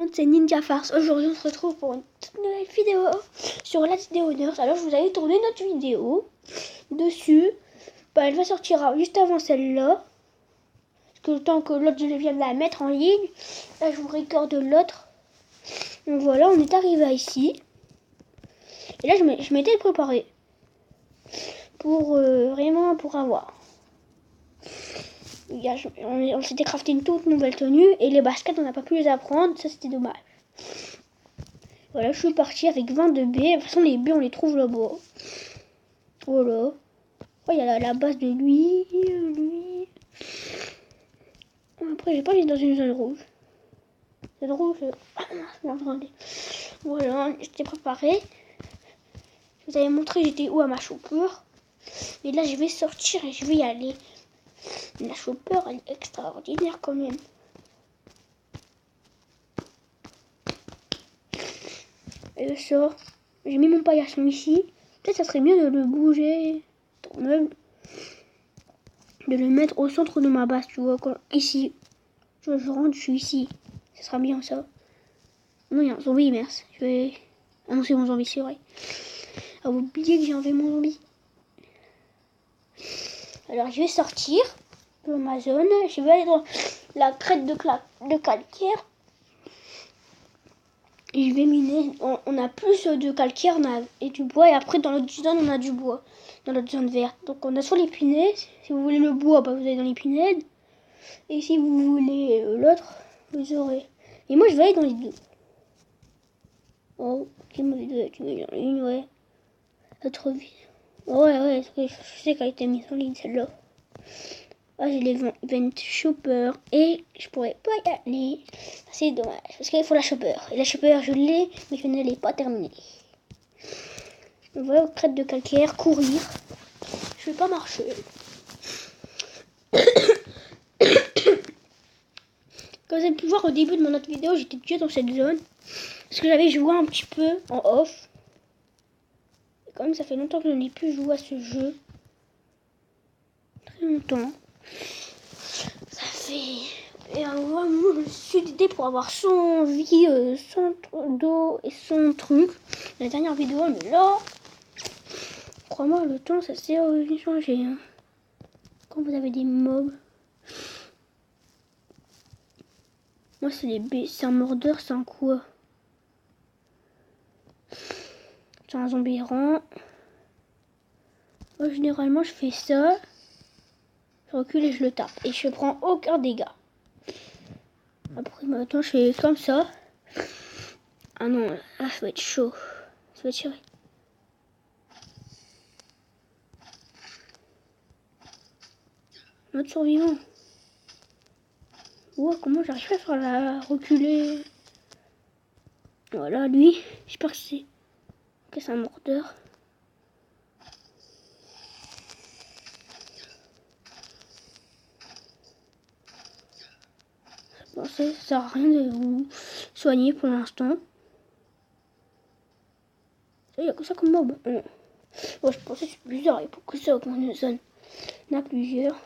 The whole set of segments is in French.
C'est Ninja Farce. Aujourd'hui, on se retrouve pour une toute nouvelle vidéo sur Last Day Owners. Alors, je vous avais tourné notre vidéo dessus. Elle va sortir juste avant celle-là. Parce que le temps que l'autre, je viens de la mettre en ligne. Là, je vous recorde l'autre. Donc voilà, on est arrivé ici. Et là, je m'étais préparé pour vraiment pour avoir. On s'était crafté une toute nouvelle tenue. Et les baskets, on n'a pas pu les apprendre. Ça, c'était dommage. Voilà, je suis partie avec 22 baies. De toute façon, les baies, on les trouve là-bas. Voilà. Oh, il y a la base de lui. Après, j'ai pas mis dans une zone rouge. Zone rouge. Voilà, j'étais préparée. Je vous avais montré j'étais où à ma chopeur. Et là, je vais sortir et je vais y aller. La chopeur, elle est extraordinaire quand même. Et je sors. J'ai mis mon paillasson ici. Peut-être ça serait mieux de le bouger. Même de le mettre au centre de ma base, tu vois. Ici. Je rentre, je suis ici. Ça sera bien ça. Non, il y a un zombie, merci. Je vais... Ah non, c'est mon zombie, c'est vrai. Ah, vous oubliez que j'ai enlevé mon zombie. Alors, je vais sortir de ma zone. Je vais aller dans la crête de calcaire. Et je vais miner. On a plus de calcaire et du bois. Et après, dans l'autre zone, on a du bois. Dans l'autre zone verte. Donc, on a soit l'épinette. Si vous voulez le bois, bah, vous allez dans l'épinette. Et si vous voulez l'autre, vous aurez. Et moi, je vais aller dans les deux. Oh, qui m'a dit tu mets dans une, ouais. Trop vite. Ouais, je sais qu'elle a été mise en ligne celle-là. Ah, j'ai les 20 chopper et je pourrais pas y aller. C'est dommage parce qu'il faut la chopper. Et la chopper, je l'ai, mais je ne l'ai pas terminée. On va aux crêtes de calcaire, courir. Je vais pas marcher. Comme vous avez pu voir au début de mon autre vidéo, j'étais déjà dans cette zone. Parce que j'avais joué un petit peu en off. Et comme ça fait longtemps que je n'ai plus joué à ce jeu. Très longtemps. Ça fait... Et vraiment, je me suis dit pour avoir son vie, son dos et son truc. La dernière vidéo, mais là... Crois-moi, le temps, ça s'est changé. Hein. Quand vous avez des mobs. Moi, c'est les B. C'est un mordeur, c'est un quoi? C'est un zombie errant. Moi, généralement, je fais ça. Je recule et je le tape. Et je prends aucun dégât. Après, maintenant, je fais comme ça. Ah non, là, ça va être chaud. Ça va être chaud. Notre survivant. Wow, comment j'arrive à faire la reculer? Voilà, lui. J'espère que c'est... Ok, c'est un mordeur. Bon, ça sert à rien de vous soigner pour l'instant. Il n'y a que ça comme mob. Bon, je pensais que c'est plusieurs. Il n'y a pas que ça comme une zone. Il y en a plusieurs.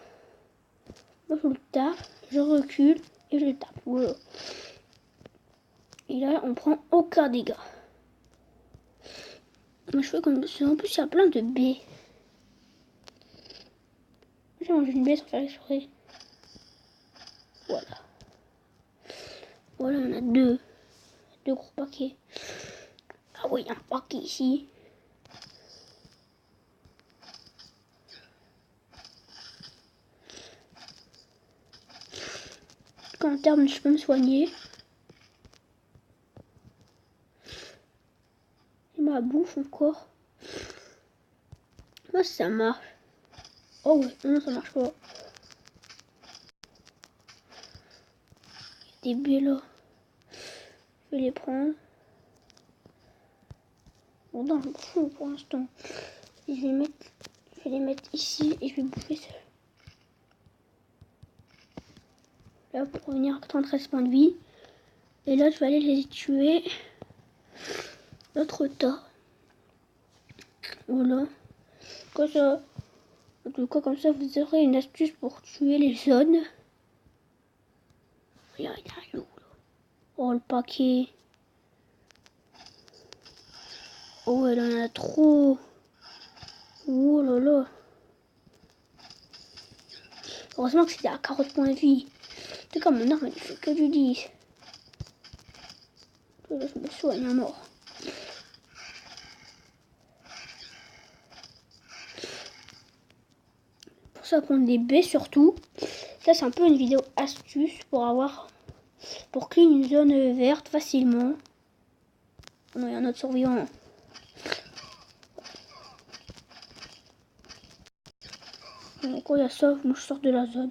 Moi, je le tape, je recule et je le tape. Voilà. Et là, on prend aucun dégât. Moi, je fais comme ça. En plus, il y a plein de baies. J'ai mangé une baie sans faire exprès. Voilà. Voilà, on a deux gros paquets. Ah oui, un paquet ici. En termes, je peux me soigner. Et ma bouffe encore. Moi, ça marche. Oh ouais, non, ça marche pas. Il y a des baies là. Je vais les prendre. Bon, non, je m'en fous pour l'instant. Je vais les mettre ici et je vais bouffer ça. Là, pour revenir à 93 points de vie. Et là, je vais aller les tuer. L'autre tas. Voilà. Comme ça. En tout cas, comme ça, vous aurez une astuce pour tuer les zones. Regarde, il y a un loup là. Oh, le paquet. Oh, elle en a trop. Oh là là. Heureusement que c'était à 40 points de vie. En tout cas, mon arme, elle fait que du 10. Là, je me soigne à mort. Pour ça, prendre des baies surtout. Ça, c'est un peu une vidéo astuce pour clean une zone verte facilement. Oh non, il y a un autre survivant. Donc, quand il y a ça, moi je sors de la zone.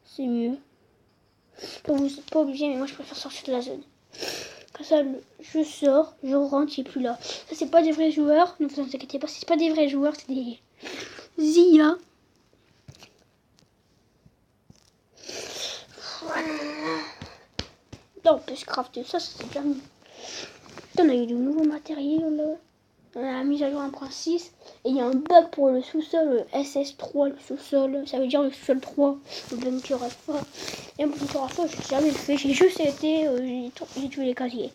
C'est mieux. Donc, vous n'êtes pas obligé, mais moi je préfère sortir de la zone. Comme ça, je sors, je rentre, il n'est plus là. Ça, c'est pas des vrais joueurs. Ne vous inquiétez pas, c'est pas des vrais joueurs, c'est des IA. Là, on peut se crafter ça, c'est bien mieux. On a eu de nouveaux matériels là. On a la mise à jour 1.6 et il y a un bug pour le sous-sol SS3, le sous-sol, ça veut dire le sous-sol 3, le bunker alpha. Et un bunker alpha, je n'ai jamais fait, j'ai juste été, j'ai tué les casiers.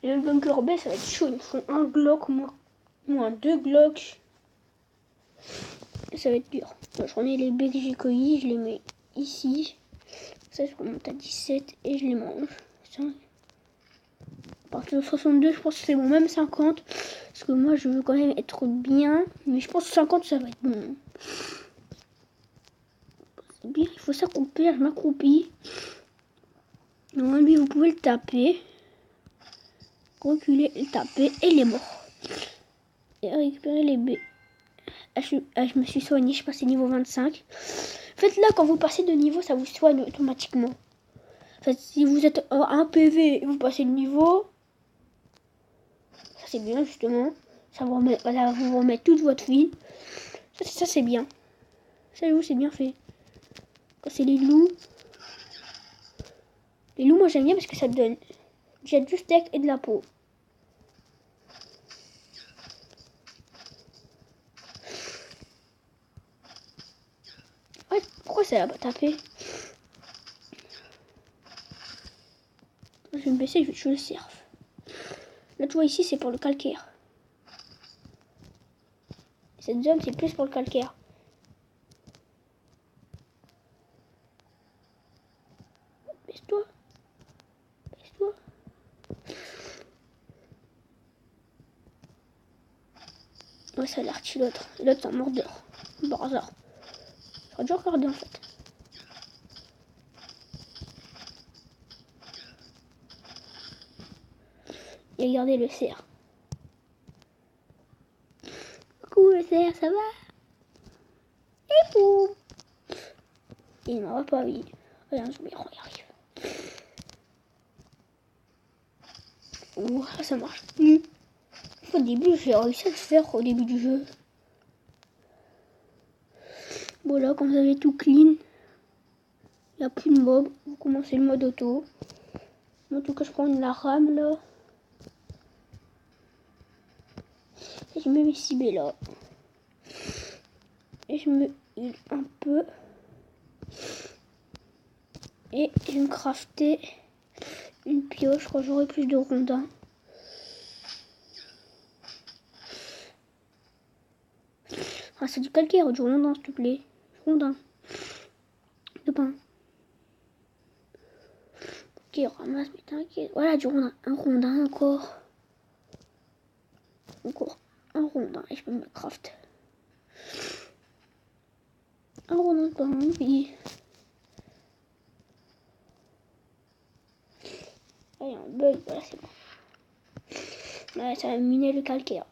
Et le bunker B, ça va être chaud, il me faut un Glock, moins 2 Glocks. Et ça va être dur. Je remets les baies que j'ai cueillis, je les mets ici. Ça, je remonte à 17 et je les mange. Ça. À partir de 62, je pense que c'est bon, même 50. Parce que moi, je veux quand même être bien. Mais je pense que 50, ça va être bon. C'est bien, il faut s'accroupir. Je m'accroupis. Non, lui, vous pouvez le taper. Reculer, le taper. Et il est mort. Et récupérer les baies. Je me suis soignée, je suis passée niveau 25. En fait, là, quand vous passez de niveau, ça vous soigne automatiquement. En fait, si vous êtes à 1 PV et vous passez de niveau, ça c'est bien justement. Ça vous remet toute votre vie. Ça c'est bien. Ça c'est bien fait. Quand c'est les loups. Les loups, moi j'aime bien parce que ça te donne du steak et de la peau. Ouais, pourquoi ça va pas taper? Je vais me baisser, je vais tuer le cerf. Là, tu vois, ici, c'est pour le calcaire. Cette zone, c'est plus pour le calcaire. Baisse-toi. Baisse-toi. Ouais, ça a l'air de l'autre. L'autre, c'est un mordeur. Par hasard. J'aurais dû regarder, en fait. Et regardez le cerf. Coucou, le cerf, ça va? Et boum. Il n'en va pas, oui. Regarde, je y arrive. Ouh, ça marche plus. Au début, j'ai réussi à le faire au début du jeu. Bon, là, quand vous avez tout clean, il n'y a plus de mob. Vous commencez le mode auto. En tout cas, je prends la rame là. Et je mets mes cibés là. Et je me heal un peu. Et je vais me crafter une pioche. Je crois que j'aurai plus de rondins. Ah, c'est du calcaire, du rondin, s'il te plaît. Rondin. De pain. Ok, ramasse, mais t'inquiète. Voilà, du rondin. Un rondin encore. Encore un rondin. Et je peux me craft. Un rondin de pain, oui. Ah, il y a un bug, voilà, c'est bon. Ouais, ça va miner le calcaire.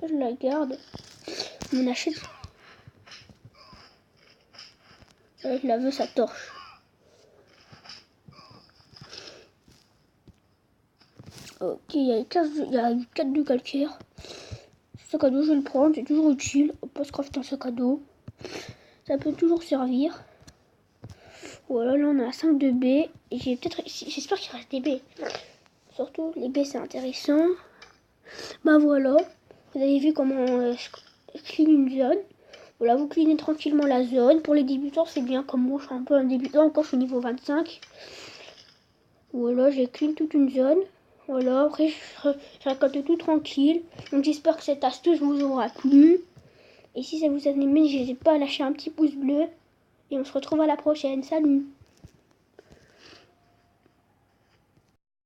Je la garde. On achète. Je la veux, sa torche. Ok, il y a 4 de calcaire. Ce sac à dos, je vais le prendre, c'est toujours utile. On peut se crafter un sac à dos. Ça peut toujours servir. Voilà, là on a 5 de baies. Et j'espère qu'il reste des baies. Surtout, les baies c'est intéressant. Bah voilà. Vous avez vu comment je clean une zone. Voilà, vous cleanez tranquillement la zone. Pour les débutants, c'est bien. Comme moi, je suis un peu un débutant. Encore, je suis niveau 25. Voilà, j'ai clean toute une zone. Voilà, après, je récolte tout tranquille. Donc, j'espère que cette astuce vous aura plu. Et si ça vous a aimé, n'hésitez pas à lâcher un petit pouce bleu. Et on se retrouve à la prochaine. Salut!